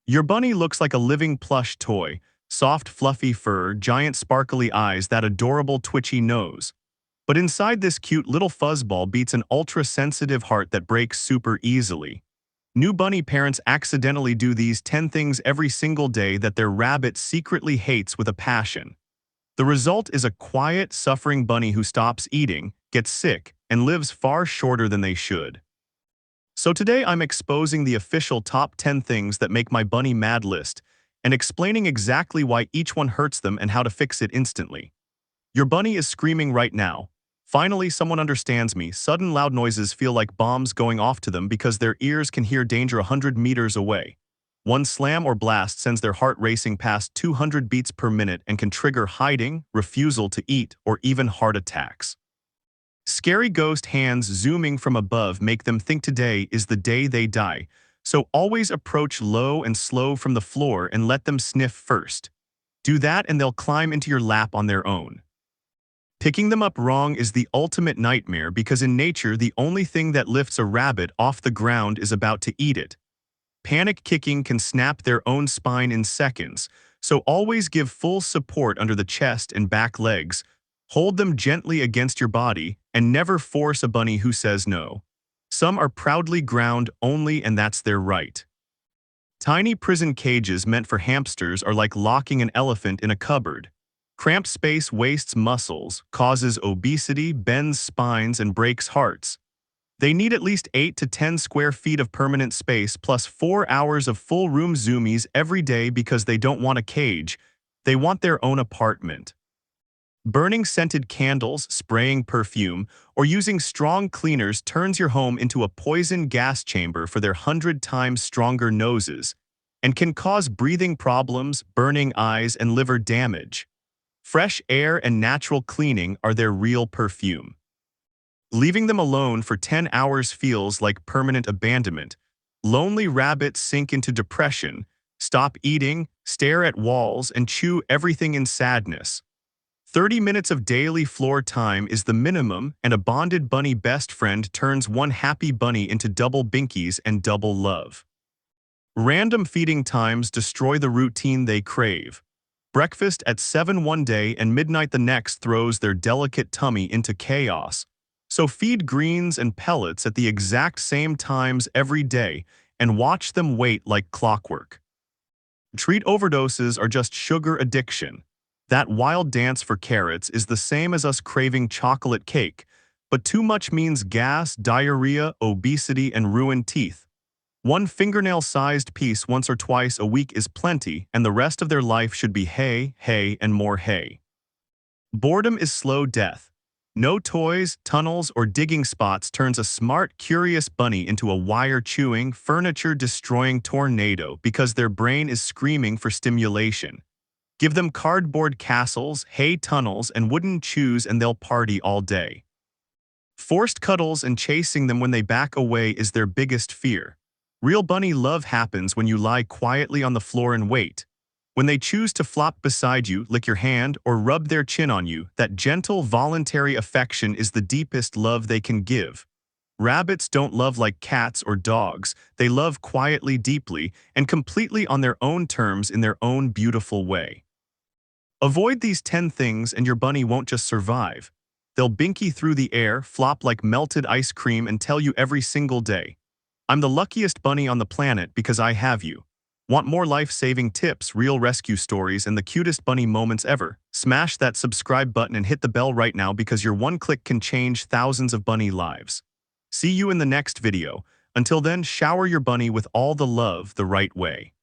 Your bunny looks like a living plush toy, soft fluffy fur, giant sparkly eyes, that adorable twitchy nose. But inside this cute little fuzzball beats an ultra-sensitive heart that breaks super easily. New bunny parents accidentally do these 10 things every single day that their rabbit secretly hates with a passion. The result is a quiet, suffering bunny who stops eating, gets sick, and lives far shorter than they should. So today I'm exposing the official top 10 things that make my bunny mad list and explaining exactly why each one hurts them and how to fix it instantly. Your bunny is screaming right now. Finally, someone understands me. Sudden loud noises feel like bombs going off to them because their ears can hear danger 100 meters away. One slam or blast sends their heart racing past 200 beats per minute and can trigger hiding, refusal to eat, or even heart attacks. Scary ghost hands zooming from above make them think today is the day they die, so always approach low and slow from the floor and let them sniff first. Do that and they'll climb into your lap on their own. Picking them up wrong is the ultimate nightmare because in nature the only thing that lifts a rabbit off the ground is about to eat it. Panic kicking can snap their own spine in seconds, so always give full support under the chest and back legs. Hold them gently against your body, and never force a bunny who says no. Some are proudly ground only, and that's their right. Tiny prison cages meant for hamsters are like locking an elephant in a cupboard. Cramped space wastes muscles, causes obesity, bends spines, and breaks hearts. They need at least 8 to 10 square feet of permanent space plus 4 hours of full room zoomies every day because they don't want a cage. They want their own apartment. Burning scented candles, spraying perfume, or using strong cleaners turns your home into a poison gas chamber for their 100 times stronger noses and can cause breathing problems, burning eyes, and liver damage. Fresh air and natural cleaning are their real perfume. Leaving them alone for 10 hours feels like permanent abandonment. Lonely rabbits sink into depression, stop eating, stare at walls, and chew everything in sadness. 30 minutes of daily floor time is the minimum, and a bonded bunny best friend turns one happy bunny into double binkies and double love. Random feeding times destroy the routine they crave. Breakfast at 7 one day and midnight the next throws their delicate tummy into chaos. So feed greens and pellets at the exact same times every day and watch them wait like clockwork. Treat overdoses are just sugar addiction. That wild dance for carrots is the same as us craving chocolate cake, but too much means gas, diarrhea, obesity, and ruined teeth. One fingernail-sized piece once or twice a week is plenty, and the rest of their life should be hay, hay, and more hay. Boredom is slow death. No toys, tunnels, or digging spots turns a smart, curious bunny into a wire-chewing, furniture-destroying tornado because their brain is screaming for stimulation. Give them cardboard castles, hay tunnels, and wooden chews and they'll party all day. Forced cuddles and chasing them when they back away is their biggest fear. Real bunny love happens when you lie quietly on the floor and wait. When they choose to flop beside you, lick your hand, or rub their chin on you, that gentle, voluntary affection is the deepest love they can give. Rabbits don't love like cats or dogs. They love quietly, deeply, and completely on their own terms in their own beautiful way. Avoid these 10 things and your bunny won't just survive. They'll binky through the air, flop like melted ice cream, and tell you every single day, "I'm the luckiest bunny on the planet because I have you." Want more life-saving tips, real rescue stories, and the cutest bunny moments ever? Smash that subscribe button and hit the bell right now because your one click can change thousands of bunny lives. See you in the next video. Until then, shower your bunny with all the love the right way.